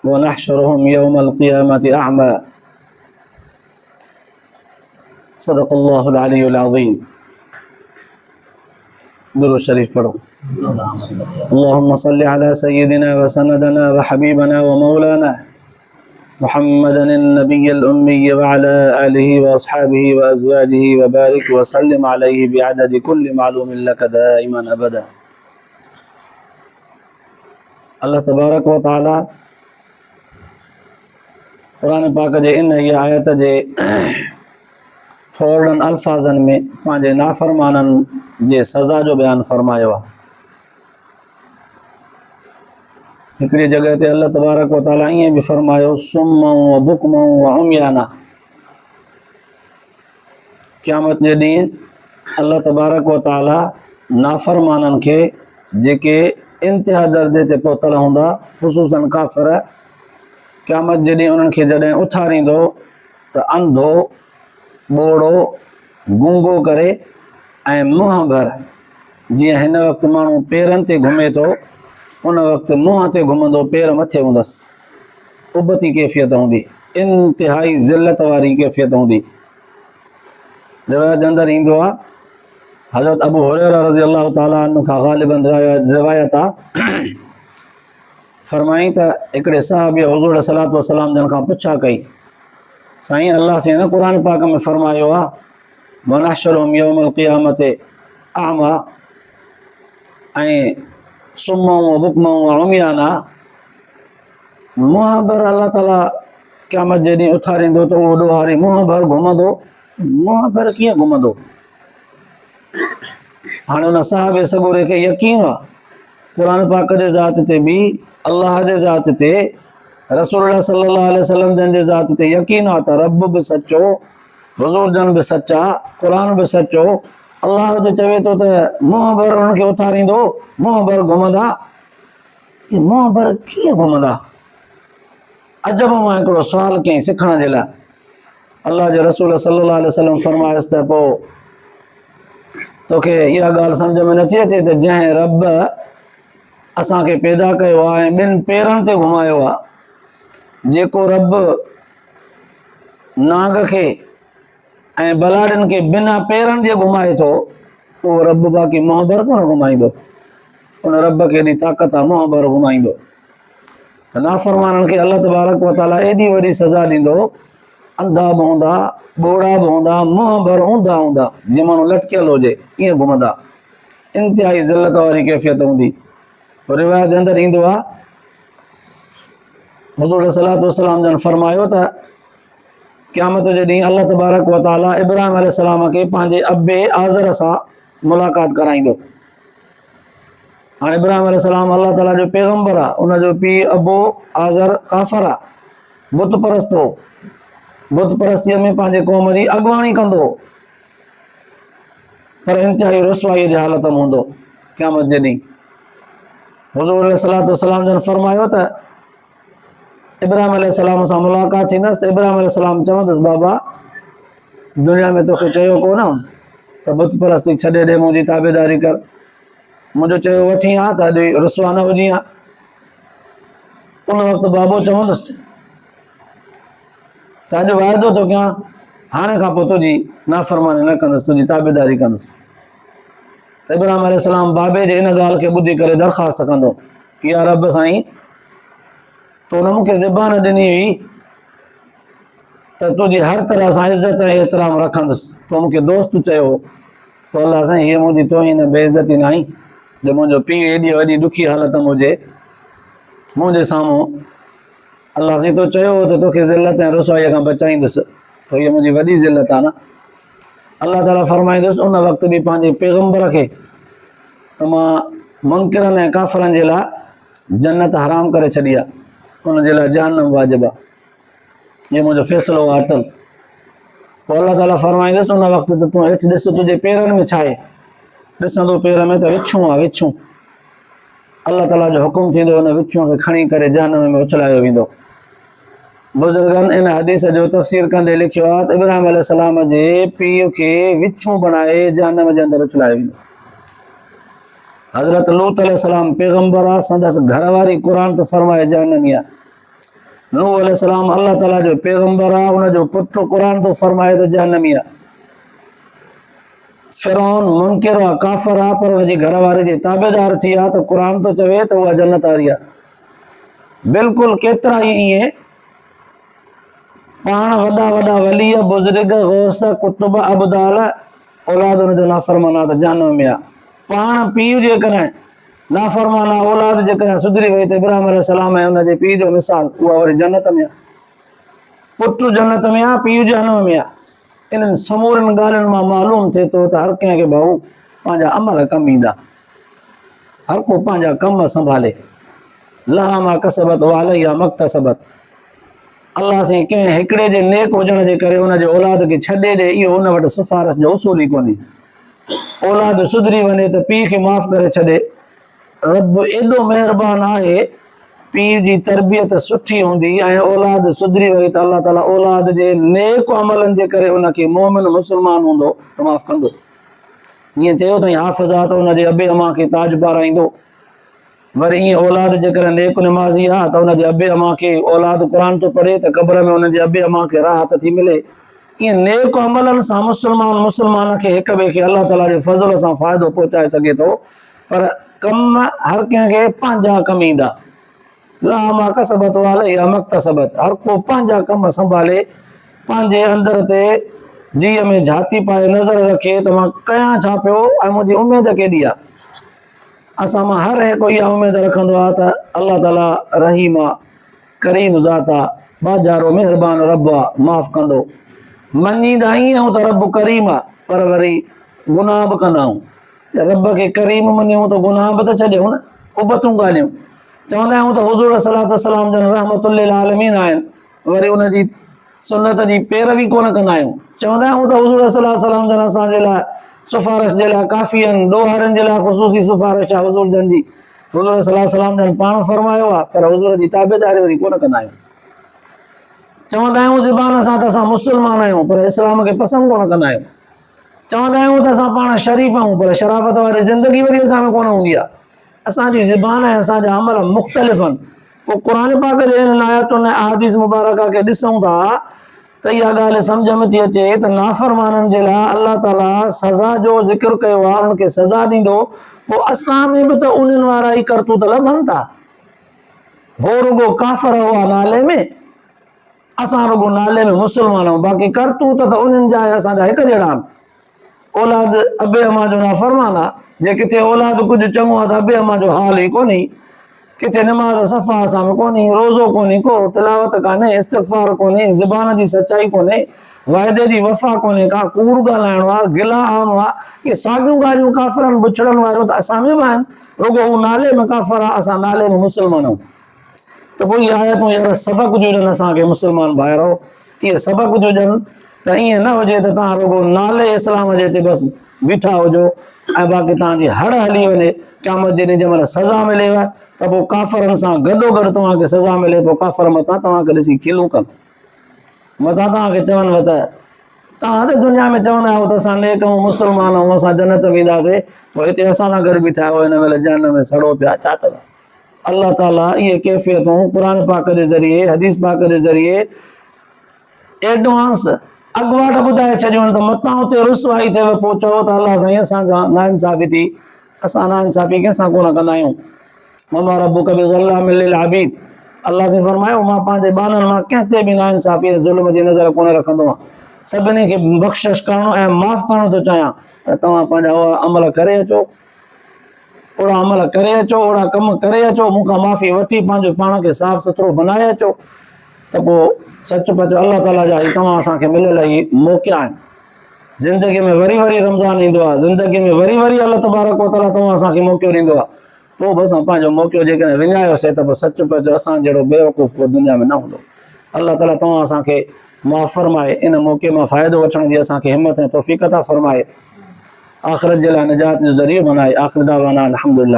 ونحشرهم يوم القيامة أعمى صدق الله العلي العظيم. درود शरीफ पढ़ो। اللهم صل على سيدنا وسندنا وحبيبنا ومولانا محمد النبي الأمي وعلى آله وأصحابه وأزواجه وبارك وسلم عليه بعدد كل معلوم لك دائما أبدا. अल्लाह तबारक व तआला कुरान पाक जे इन आयत जे थोड़न अल्फाज़न में पंहिंजे नाफ़रमाननि जे सज़ा जो बयान फरमायो आहे। हिकिड़ी जगह ते अल्लाह तबारक व तआला ईअं बि फरमायो सुम्मऊं व बुकमऊं व उम्याना। क़यामत जे ॾींहुं अल्लाह तबारक व तआला नाफ़रमाननि खे जेके इंतिहा दर्जे ते पहुतल हूंदा ख़ुसूसन काफ़िर, क़यामत जे ॾींहुं उन्हनि खे जॾहिं उथारींदो त अंधो, ॿोड़ो, गूंगो करे ऐं मुंहं भर, जीअं हिन वक़्तु माण्हू पेरनि ते घुमे थो उन वक़्तु मुंहं ते घुमंदो, पेर मथे हूंदसि, उबती कैफ़ियत हूंदी, इंतिहाई ज़िल्लत वारी कैफ़ियत हूंदी। रिवायत जे अंदरि ईंदो आहे हज़रत अबू हुरैरा रज़ी अल्लाह ताला अन्हु खां ग़ालिबन रिवायत आहे, फरमाई त हिकिड़े सहाबी हुज़ूर सलात व सलाम जन खां पुछा कई, साईं अल्लाह से न क़ुरान पाक में फरमायो आहे वनहशरुहुम यौमल क़ियामति अअमा ऐं सुम्मऊं व बुकमऊं व उम्याना। मुंहं भर अल्लाह ताला क़यामत जे ॾींहुं उथारींदो त उहो ॾोहारी मुंहं भर घुमंदो। मुंहं भर कीअं घुमंदो? हाणे उन साहिब सगोरे खे यकीन आहे क़ुरान पाक जे ज़ात ते बि, अल्लाह जे ज़ात ते, रसूलुल्लाह सल्लल्लाहु अलैहि वसल्लम जन जे ज़ात ते यकीन आहे त रब बि सचो, हुज़ूर जन बि सचा, क़ुरान बि सचो। अल्लाह जो चवे थो त मुंहं भर उन्हनि खे उथारींदो, मुंहं भर घुमंदा। मुंहं भर कीअं घुमंदा? अजब मां हिकिड़ो सुवालु कयईं सिखण जे लाइ। अल्लाह जे रसूल सल्लल्लाहु अलैहि वसल्लम फरमायसि त पोइ तोखे इहा ॻाल्हि सम्झ में नथी अचे त जंहिं रब असांखे पैदा कयो आहे ऐं ॿिनि पेरनि ते घुमायो आहे, जेको रब नांग खे ऐं बलाड़ियुनि खे बिना पेरनि जे घुमाए थो, उहो रब बाक़ी मुंहं भर कोन घुमाईंदो। उन रब खे एॾी ताक़त आहे, मुंहं भर घुमाईंदो। त नाफ़रमाननि खे अल्लाह तबारक व तआला एॾी वॾी सज़ा ॾींदो, अंधा बि हूंदा, ॿोड़ा बि हूंदा, मुंहं भर ऊंधा हूंदा, जीअं माण्हू लटकियल हुजे ईअं घुमंदा, इंतिहाई ज़िल्लत वारी कैफ़ियत हूंदी। रिवायत जे अंदरि ईंदो आहे हुज़ूर सलात व सलाम जन फरमायो त क़यामत जे ॾींहुं अल्लाह तबारक व तआला इब्राहिम अलैहिस्सलाम खे पंहिंजे अबे आज़र सां मुलाक़ात कराईंदो। हाणे इब्राहिम अलैहिस्सलाम अल्लाह ताला जो पैगम्बर आहे, उनजो पीउ अबो आज़र काफ़िर आहे, बुत परस्त हो, बुत परस्तीअ में पंहिंजे क़ौम जी अॻुवाणी कंदो, पर इंतिहाई रुसवाईअ जी हालत में हूंदो। क़यामत जे ॾींहुं हुज़ूर सलात वसलाम जन फरमायो त इब्राहिम अलैहिस्सलाम सां मुलाक़ात थींदसि त इब्राहिम अलैहिस्सलाम चवंदुसि बाबा दुनिया में तोखे चयो कोन त बुत परस्ती छॾे ॾे, मुंहिंजी ताबेदारी कर, मुंहिंजो चयो वठी आ त अॼु रुसवा न हुजी आ। उन वक़्तु बाबो चवंदुसि त अॼु वाइदो थो कयां, हाणे खां पोइ तुंहिंजी नाफ़रमानी न कंदुसि, तुंहिंजी ताबेदारी कंदुसि। त इब्राहिम अलैहिस्सलाम बाबे जे इन ॻाल्हि खे ॿुधी करे दरख़्वास्त कंदो कि या रब साईं, तो न मूंखे ज़बान ॾिनी हुई त तुंहिंजी हर तरह सां इज़त ऐं एतिराम रखंदुसि, तो मूंखे दोस्त चयो, तो अल्लाह साईं हीअ मुंहिंजी तोहीन बेइज़ती न आई जो मुंहिंजो पीउ एॾी वॾी ॾुखी हालत में हुजे मुंहिंजे साम्हूं। अल्लाह साईं तो चयो त तोखे ज़िल्लत ऐं रुसवाईअ खां बचाईंदुसि, तो हीअ मुंहिंजी वॾी ज़िल्लत आहे न। अल्लाह ताला फरमाईंदुसि उन वक़्तु बि पंहिंजे पैगम्बर खे त मां मुनकिरनि ऐं काफ़िरनि जे लाइ जन्नत हराम करे छॾी आहे, उनजे लाइ जहन्नम वाजिब आहे, इहो मुंहिंजो फ़ैसिलो आहे अटल। पोइ अल्लाह ताला फरमाईंदुसि उन वक़्तु त तूं हेठि ॾिस तुंहिंजे पेरनि में छा आहे, ॾिसंदो पेर में त विछूं आहे, विछूं। अल्लाह ताला जो हुकुम थींदो उन विछूं खे खणी करे जहन्नम में उछलायो वेंदो। बुज़ुर्गनि इन हदीस जो तफ़सीर कंदे लिखियो आहे त इब्राहिम अलैहिस्सलाम जे पीउ खे विछूं बणाए जहन्नम जे अंदरि उछलायो वेंदो। हज़रत लूत अलैहिस्सलाम पैगम्बर आहे, संदसि घरवारी क़ुरान तो फरमाए जहन्नमी आहे। नूह अलैहिस्सलाम अल्लाह ताला जो पैगंबर आहे, उन जो पुटु क़ुरान तो फरमाए त जहन्नमी आहे। फिरौन मुनकिर आहे, काफ़िर आहे, पर उनजी घरवारी जे ताबेदार थी आहे त क़ुरान तो चवे त उहा जन्नत वारी आहे। बिल्कुलु केतिरा ई ईअं पाण वॾा वॾा वली बुज़ुर्ग गौस कुतुब अबदाल औलाद उनजो नाफ़रमान आहे त जहन्नम में आहे। पाण पीउ जे करे नाफ़रमान आहे, औलाद जे करे सुधरी वई त इब्राहिम अलैहिस्सलाम ऐं उनजे पीउ जो मिसाल उहा वरी जन्नत में आहे। पुटु जन्नत में आहे, पीउ जहन्नम में आहे। इन्हनि समूरनि ॻाल्हियुनि मां मालूम थिए थो त हर कंहिंखे भाऊ पंहिंजा अमल कमु ईंदा, हर को पंहिंजा कम संभाले। लहा मां कसबत वालैहा मक्तसबत। अल्लाह साईं कंहिं हिकिड़े जे नेक हुजण जे करे उनजे औलाद खे छॾे ॾे, इहो उन वटि सिफ़ारिश जो उसूल ई कोन्हे। औलाद सुधरी वञे त पीउ खे माफ़ करे छॾे। रब एॾो महिरबान आहे, पीउ जी तरबियत सुठी हूंदी ऐं औलाद सुधरी वई त अल्लाह ताला औलाद जे नेक अमलनि जे करे उनखे मोमिन मुस्लमान हूंदो त माफ़ कंदो। ईअं चयो अथई हाफ़िज़ आहे त उनजे अबे अमा खे ताज पाराईंदो। वरी ईअं औलाद जे करे नेक निमाज़ी आहे त उनजे अबे अमा खे औलाद क़ुरान तो पढ़े त क़ब्र में उनजे अबे अमा खे राहत थी मिले। ईअं नेक अमलनि सां मुस्लमान खे हिक ॿिए खे अल्लाह ताला जे फज़ल सां फ़ाइदो पहुचाए सघे थो, पर कम हर कंहिंखे पंहिंजा कम ईंदा। लहा मां कसबत वालैहा मक्तसबत। हर को पंहिंजा कम संभाले, पंहिंजे अंदर ते जीअ में झाती पाए नज़र रखे त मां कयां छा पियो ऐं मुंहिंजी उमेद केॾी आहे। असां मां हर हिकु इहा उमेद रखंदो आहे त अल्लाह ताला रहीम आहे, करीम ज़ात आहे, बाज़ारो महिरबान रब आहे, माफ़ कंदो। मञींदा ईअं आहियूं त रब करीम आहे, पर वरी गुनाह बि कंदा आहियूं। रब खे करीम मञूं त गुनाह बि त छॾियूं न, उबतूं ॻाल्हियूं। चवंदा आहियूं त हुज़ूर सल्लल्लाहु अलैहि वसल्लम जन रहमतुल लिल आलमीन आहिनि, वरी उनजी सुन्नत जी पैरवी कोन कंदा आहियूं। चवंदा आहियूं त हुज़ूर सल्लल्लाहु अलैहि वसल्लम जन असांजे लाइ सिफ़ारिश जे लाइ काफ़ी आहिनि, ॾोहरनि जे लाइ ख़ुसूसी सिफ़ारिश आहे हुज़ूर जन जी। हुज़ूर सल्लल्लाहु अलैहि वसल्लम जन पाण फरमायो आहे, पर हुज़ूर जी ताबेदारी वरी कोन कंदा आहियूं। चवंदा आहियूं ज़ुबान सां त असां मुस्लमान आहियूं, पर इस्लाम खे पसंदि कोन कंदा आहियूं। चवंदा आहियूं त असां पाण शरीफ़ आहियूं, पर शराफ़त वारी ज़िंदगी वरी असां में कोन हूंदी आहे। असांजी ज़ुबान ऐं असांजा अमल मुख़्तलिफ़ आहिनि। पोइ क़ुरान पाक जे हिन आयतुनि ऐं अहादीस मुबारका खे ॾिसूं था त इहा ॻाल्हि सम्झ में थी अचे त नाफ़रमाननि जे लाइ अल्लाह ताला सज़ा जो ज़िक्र कयो आहे, उनखे सज़ा ॾींदो। पोइ असां में बि त उन्हनि वारा ई करतूत लभनि था। हो रुगो काफ़िर हुआ नाले में, असां रुगो नाले में मुस्लमान आहियूं, बाक़ी करतूत त उन्हनि जा असांजा हिकु जहिड़ा आहिनि। औलाद अबे अमा जो नाफ़रमान आहे, जे किथे औलाद कुझु चङो आहे त अबे अमा जो हाल ई कोन्हे। किथे नमाज़ सफ़ा असां में कोन्हे, रोज़ो कोन्हे, को तिलावत कान्हे, इस्तिग़फ़ार कोन्हे, ज़ुबान जी सचाई कोन्हे, वाइदे जी वफ़ा कोन्हे, का कूड़ ॻाल्हाइणो आहे, गिला आणो आहे। इहे साॻियूं ॻाल्हियूं काफ़िरनि बुछड़नि वारियूं त असां में बि आहिनि, रुगो हू नाले में काफ़िर आहे, असां नाले में मुस्लमान आहियूं। त पोइ इहा आयतूं यार सबक़ हुजनि असांखे मुस्लमान भाइरो, इहे सबक़ हुजनि त ईअं न हुजे त तव्हां रुगो नाले इस्लाम जे ते बसि बीठा हुजो ऐं बाक़ी तव्हांजी हड़ हली वञे। क़यामत जे ॾींहुं जंहिं महिल सज़ा मिलेव त पोइ काफ़िरनि सां गॾोगॾु तव्हांखे सज़ा मिले, पोइ काफ़िर मथां तव्हांखे ॾिसी खिलूं कनि, मथां तव्हांखे चवनि त तव्हां त दुनिया में चवंदा आहियो त असां नेक आहियूं, मुस्लमान आहियूं, असां जन्नत वेंदासीं, पोइ हिते असां सां गॾु बीठा आहियो, हिन महिल जहन्नम में सड़ो पिया, छा कंदा। अल्लाह ताला इहे कैफ़ियतूं क़ुरान पाक जे ज़रिए, हदीस पाक जे ज़रिए एडवांस अॻुवाट ॿुधाए छॾियूं आहिनि त मतां उते रुसवाई थिएव। पोइ चओ त अल्लाह साईं असांसां नाइंसाफ़ी थी, असां नाइंसाफ़ी कंहिंसां कोन कंदा आहियूं। वमा रब्बुक बिज़ल्लामिल लिल आबीद। अल्लाह साईं फरमायो मां पंहिंजे बाननि मां कंहिं ते बि नाइंसाफ़ी ऐं ज़ुल्म जी नज़र कोन रखंदो आहियां। सभिनी खे बख़्शिश करणो ऐं माफ़ करणो थो चाहियां त तव्हां पंहिंजा अमल करे अचो, ओड़ा अमल करे अचो, ओड़ा कम करे अचो, मूंखां माफ़ी वठी पंहिंजो पाण खे साफ़ सुथरो बनाए अचो। त पोइ सच पचो अल्लाह ताला जा ई तव्हां असांखे मिलियल ई मौक़िया आहिनि। ज़िंदगी में वरी वरी रमज़ान ईंदो आहे, ज़िंदगी में वरी वरी अल्लाह तबारक व तआला तव्हां असांखे मौक़ो ॾींदो आहे। पोइ बि असां पंहिंजो मौक़ो जेकॾहिं विञायोसीं त पोइ सच पचो असां जहिड़ो बेवकूफ़ को दुनिया में न हूंदो। अल्लाह ताला तव्हां असांखे माफ़ फरमाए, इन मौक़े मां फ़ाइदो वठण जी असांखे हिमत ऐं तौफ़ीक़ अता फरमाए, आख़िरत जे लाइ निजात जो ज़रियो बनाए। आख़िर दावाना अल्हम्दुलिल्लाह।